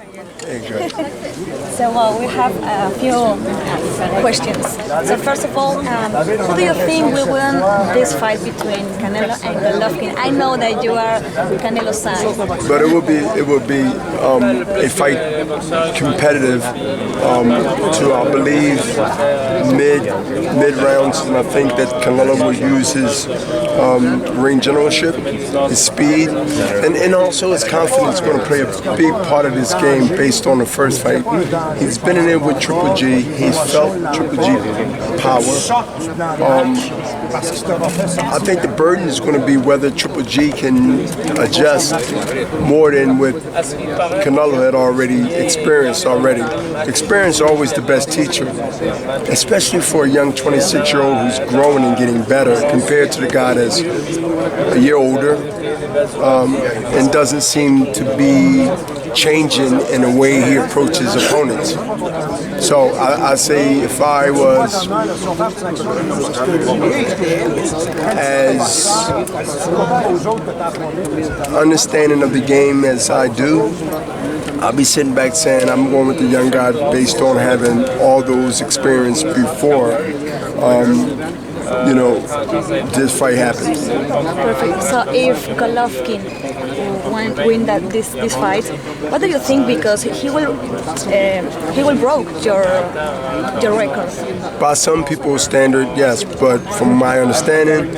Hey, good. So we have a few questions. So first of all, who do you think will win this fight between Canelo and Golovkin? I know that you are Canelo's side. But it would be a fight competitive to, I believe, mid rounds, and I think that Canelo will use his ring generalship, his speed, and also his confidence going to play a big part of this game based on the first fight. He's been in there with Triple G. He's felt Triple G power. I think the burden is going to be whether Triple G can adjust more than what Canelo had already experienced already. Experience is always the best teacher, especially for a young 26-year-old who's growing and getting better compared to the guy that's a year older and doesn't seem to be changing in the way he approaches opponents. So I say if I was as understanding of the game as I do, I'll be sitting back saying I'm going with the young guy based on having all those experience before this fight happens. Perfect. So if Golovkin win this fight, what do you think? Because he will broke your record. By some people's standard, yes, but from my understanding,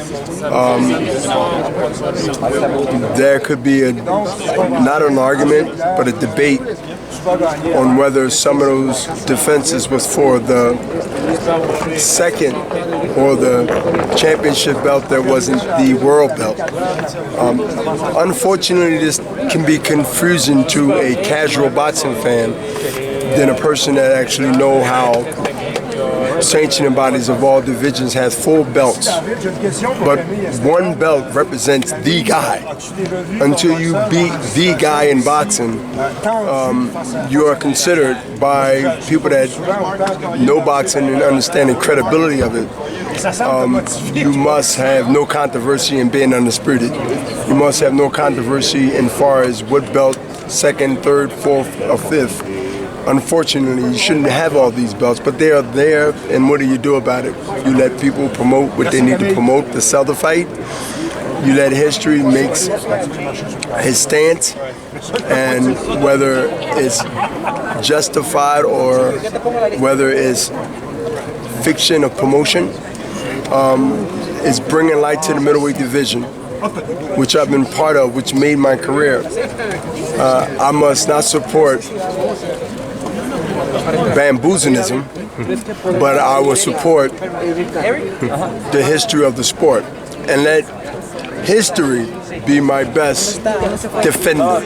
there could be not an argument, but a debate on whether some of those defenses was for the second or the championship belt that wasn't the world belt. Unfortunately, this can be confusing to a casual boxing fan than a person that actually know how sanctioning bodies of all divisions has full belts, but one belt represents the guy. Until you beat the guy in boxing, you are considered by people that know boxing and understand the credibility of it. You must have no controversy in being undisputed. You must have no controversy in far as what belt, second, third, fourth, or fifth. Unfortunately, you shouldn't have all these belts, but they are there, and what do you do about it? You let people promote what they need to promote to sell the fight. You let history make his stance, and whether it's justified or whether it's fiction of promotion, is bringing light to the middleweight division, which I've been part of, which made my career. I must not support Bamboozleism, but I will support the history of the sport and let history be my best defender.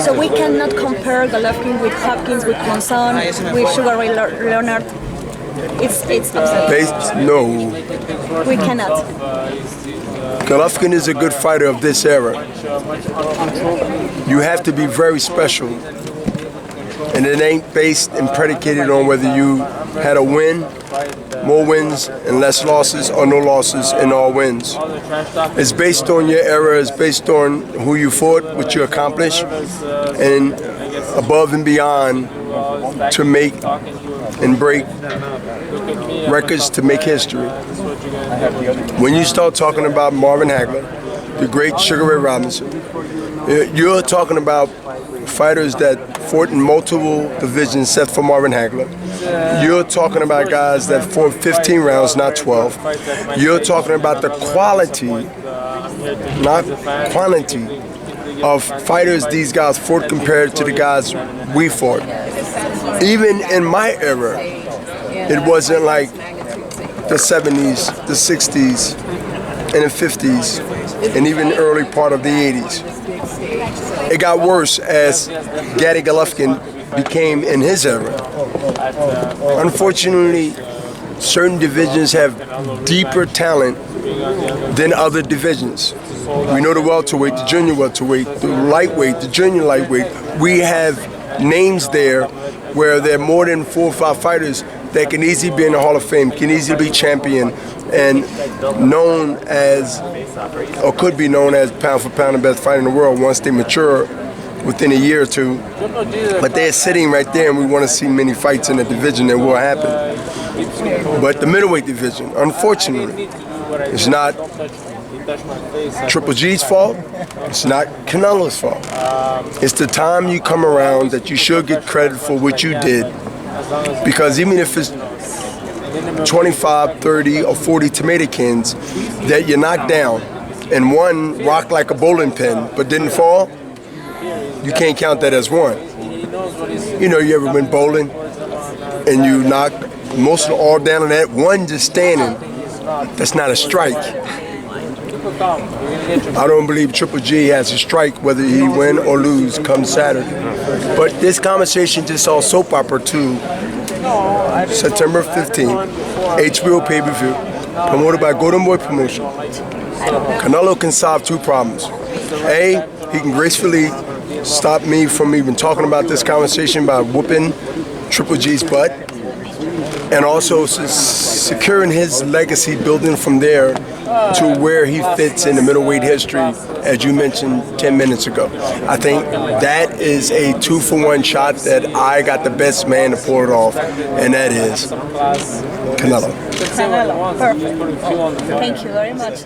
So we cannot compare Golovkin with Hopkins, with Monson, with Sugar Ray Leonard. It's absurd. No. We cannot. Golovkin is a good fighter of this era. You have to be very special. And it ain't based and predicated on whether you had a win, more wins and less losses, or no losses and all wins. It's based on your era, it's based on who you fought, what you accomplished, and above and beyond to make and break records to make history. When you start talking about Marvin Hagler, the great Sugar Ray Robinson, you're talking about fighters that fought in multiple divisions except for Marvin Hagler. You're talking about guys that fought 15 rounds, not 12. You're talking about the quality, not quantity, of fighters these guys fought compared to the guys we fought. Even in my era, it wasn't like the 70s, the 60s, and the 50s, and even the early part of the 80s. It got worse as Gary Golovkin became in his era. Unfortunately, certain divisions have deeper talent than other divisions. We know the welterweight, the junior welterweight, the lightweight, the junior lightweight. We have names there where there are more than 4 or 5 fighters that can easily be in the Hall of Fame, can easily be champion, and known as, or could be known as pound for pound the best fighter in the world once they mature within a year or two. But they're sitting right there, and we want to see many fights in the division that will happen. But the middleweight division, unfortunately, it's not Triple G's fault. It's not Canelo's fault. It's the time you come around that you should get credit for what you did. Because even if it's 25, 30, or 40 tomato cans that you knocked down and one rocked like a bowling pin but didn't fall, you can't count that as one. You know, you ever been bowling and you knocked most of the all down on that one just standing? That's not a strike. I don't believe Triple G has a strike whether he win or lose come Saturday. But this conversation just saw Soap Opera 2, September 15th, HBO pay-per-view, promoted by Golden Boy Promotion. Canelo can solve two problems. A, he can gracefully stop me from even talking about this conversation by whooping Triple G's butt, and also securing his legacy, building from there to where he fits in the middleweight history, as you mentioned 10 minutes ago. I think that is a 2-for-1 shot that I got the best man to pull it off, and that is Canelo. Canelo, perfect. Thank you very much.